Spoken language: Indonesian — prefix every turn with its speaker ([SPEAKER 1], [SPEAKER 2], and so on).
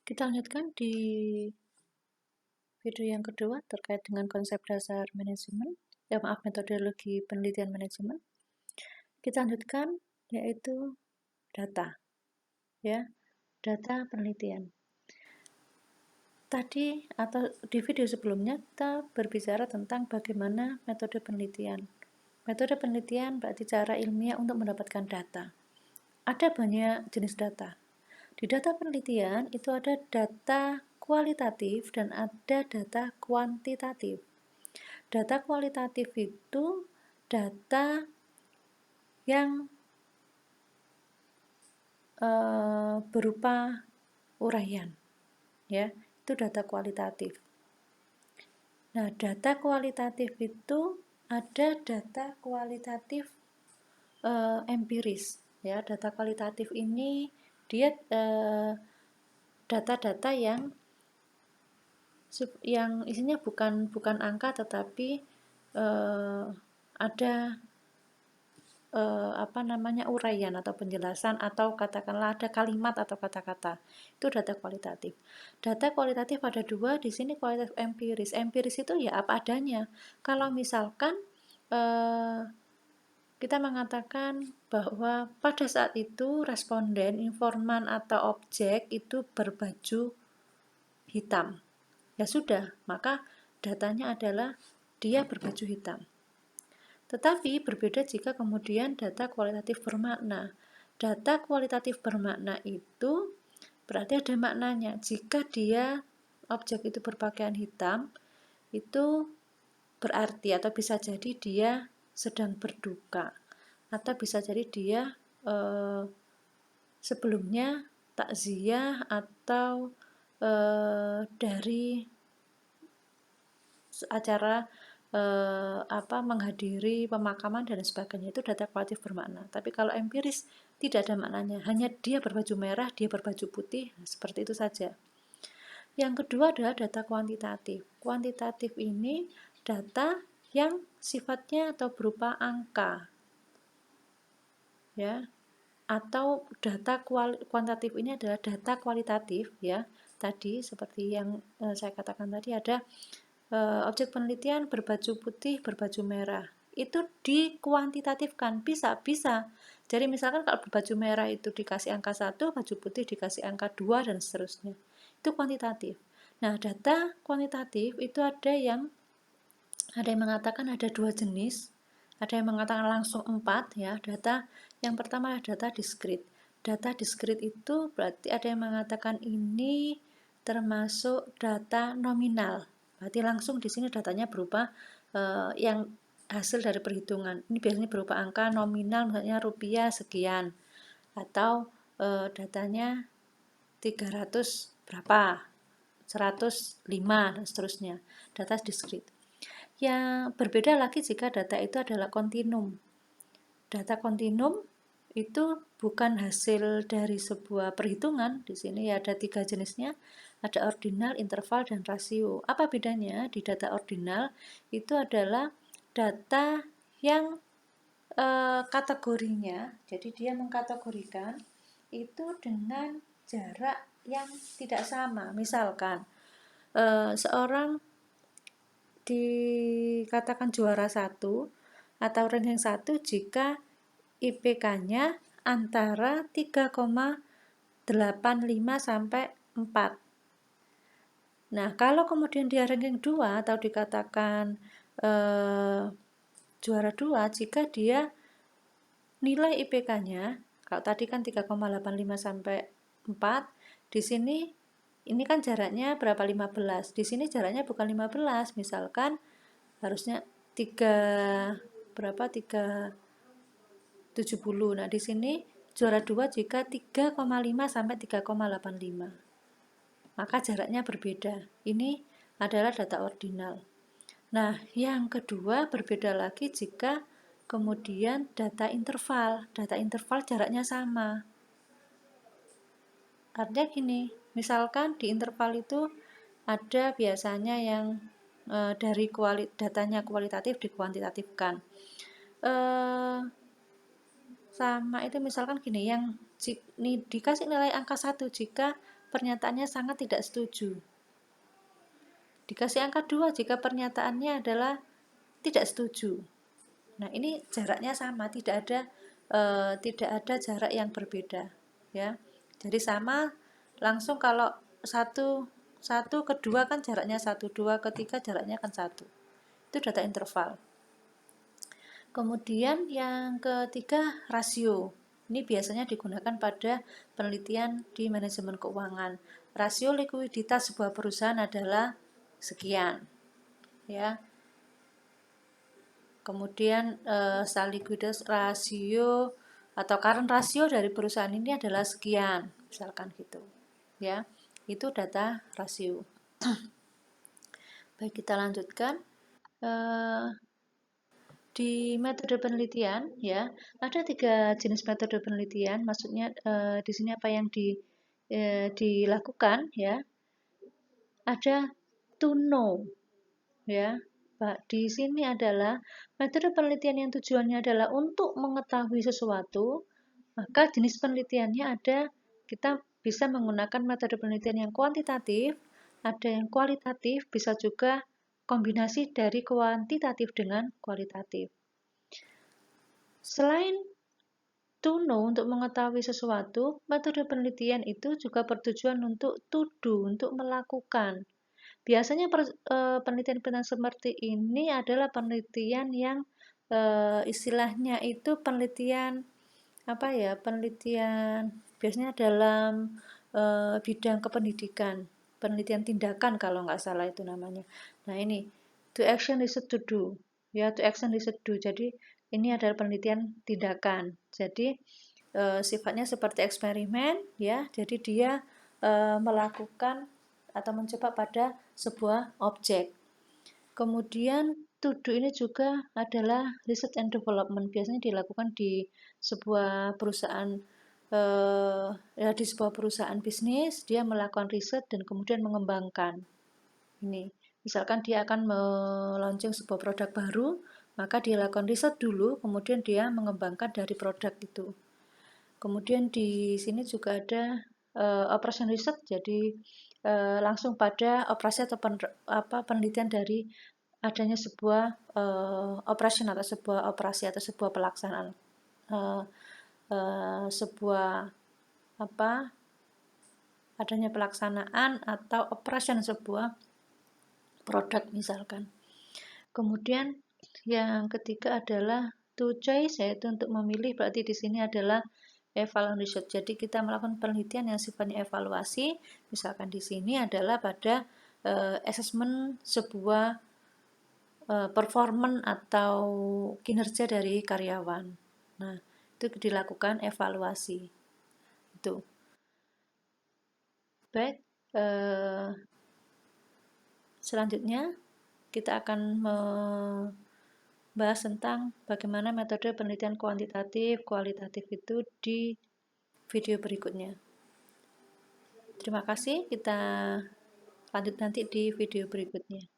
[SPEAKER 1] Kita lanjutkan di video yang kedua terkait dengan konsep dasar manajemen, metodologi penelitian manajemen. Kita lanjutkan yaitu data, data penelitian. Tadi atau di video sebelumnya kita berbicara tentang bagaimana metode penelitian. Metode penelitian berarti cara ilmiah untuk mendapatkan data. Ada banyak jenis data. Di data penelitian itu ada data kualitatif dan ada data kuantitatif. Data kualitatif itu data yang berupa uraian, itu data kualitatif. Nah, data kualitatif itu ada data kualitatif empiris, data kualitatif ini dia data-data yang isinya bukan angka tetapi ada uraian atau penjelasan atau katakanlah ada kalimat atau kata-kata. Itu data kualitatif. Data kualitatif ada dua, di sini kualitatif empiris. Empiris itu ya apa adanya. Kalau misalkan kita mengatakan bahwa pada saat itu responden, informan atau objek itu berbaju hitam. Ya sudah, maka datanya adalah dia berbaju hitam. Tetapi berbeda jika kemudian data kualitatif bermakna. Data kualitatif bermakna itu berarti ada maknanya. Jika dia objek itu berpakaian hitam, itu berarti atau bisa jadi dia sedang berduka, atau bisa jadi dia sebelumnya takziah atau dari acara menghadiri pemakaman dan sebagainya. Itu data kualitatif bermakna. Tapi kalau empiris tidak ada maknanya, hanya dia berbaju merah, dia berbaju putih, seperti itu saja. Yang kedua adalah data kuantitatif. Kuantitatif ini data yang sifatnya atau berupa angka, atau data kuantitatif ini adalah data kualitatif, tadi seperti yang saya katakan tadi, ada objek penelitian berbaju putih, berbaju merah, itu dikuantitatifkan, bisa. Jadi misalkan kalau berbaju merah itu dikasih angka 1, baju putih dikasih angka 2, dan seterusnya. Itu kuantitatif. Nah, data kuantitatif itu ada yang mengatakan ada 2 jenis, ada yang mengatakan langsung 4, data. Yang pertama adalah data diskrit. Data diskrit itu berarti ada yang mengatakan ini termasuk data nominal. Berarti langsung di sini datanya berupa yang hasil dari perhitungan. Ini biasanya berupa angka nominal, misalnya rupiah sekian, atau datanya 300 berapa, 105, dan seterusnya. Data diskrit. Yang berbeda lagi jika data itu adalah kontinum. Data kontinum itu bukan hasil dari sebuah perhitungan. Di sini ada 3 jenisnya, ada ordinal, interval, dan rasio. Apa bedanya? Di data ordinal itu adalah data yang kategorinya, jadi dia mengkategorikan itu dengan jarak yang tidak sama. Misalkan seorang dikatakan juara 1 atau ranking 1 jika IPK-nya antara 3,85 sampai 4. Nah, kalau kemudian dia ranking 2 atau dikatakan juara 2 jika dia nilai IPK-nya, kalau tadi kan 3,85 sampai 4, di sini ini kan jaraknya berapa, 15. Di sini jaraknya bukan 15, misalkan harusnya 3,70. Nah, di sini juara 2 jika 3,5 sampai 3,85. Maka jaraknya berbeda. Ini adalah data ordinal. Nah, yang kedua berbeda lagi jika kemudian data interval. Data interval jaraknya sama. Artinya gini, misalkan di interval itu ada biasanya yang dari datanya kualitatif dikuantitatifkan. Sama itu misalkan gini, yang dikasih nilai angka 1 jika pernyataannya sangat tidak setuju. Dikasih angka 2 jika pernyataannya adalah tidak setuju. Nah, ini jaraknya sama, tidak ada jarak yang berbeda, ya. Jadi sama, langsung kalau satu kedua kan jaraknya 1, 2 ketiga jaraknya kan 1. Itu data interval. Kemudian yang ketiga, rasio. Ini biasanya digunakan pada penelitian di manajemen keuangan. Rasio likuiditas sebuah perusahaan adalah sekian, ya. Kemudian likuiditas rasio atau current rasio dari perusahaan ini adalah sekian, misalkan gitu, ya. Itu data rasio. Baik, kita lanjutkan. Di metode penelitian, ya, ada 3 jenis metode penelitian. Maksudnya di sini apa yang dilakukan, ya. Ada to know, ya. Di sini adalah metode penelitian yang tujuannya adalah untuk mengetahui sesuatu, maka jenis penelitiannya ada, kita bisa menggunakan metode penelitian yang kuantitatif, ada yang kualitatif, bisa juga kombinasi dari kuantitatif dengan kualitatif. Selain to know, untuk mengetahui sesuatu, metode penelitian itu juga bertujuan untuk to do, untuk melakukan. Biasanya penelitian-penelitian seperti ini adalah penelitian yang istilahnya itu penelitian apa ya? Penelitian biasanya dalam bidang kependidikan, penelitian tindakan kalau nggak salah itu namanya. Nah, ini to action research to do, ya, to action research do. Jadi ini adalah penelitian tindakan. Jadi sifatnya seperti eksperimen, ya. Jadi dia melakukan atau mencoba pada sebuah objek. Kemudian to do ini juga adalah research and development. Biasanya dilakukan di sebuah perusahaan ya, di sebuah perusahaan bisnis, dia melakukan riset dan kemudian mengembangkan. Ini, misalkan dia akan melaunching sebuah produk baru, maka dia lakukan riset dulu, kemudian dia mengembangkan dari produk itu. Kemudian di sini juga ada operation research, jadi langsung pada operasi atau penelitian dari adanya sebuah operation atau sebuah operasi atau sebuah pelaksanaan sebuah adanya pelaksanaan atau operation sebuah produk misalkan. Kemudian yang ketiga adalah to choice, yaitu untuk memilih, berarti di sini adalah evaluation research. Jadi kita melakukan penelitian yang sifatnya evaluasi, misalkan di sini adalah pada assessment sebuah performance atau kinerja dari karyawan. Nah, itu dilakukan evaluasi. Itu. Baik, selanjutnya kita akan membahas tentang bagaimana metode penelitian kuantitatif, kualitatif itu di video berikutnya. Terima kasih, kita lanjut nanti di video berikutnya.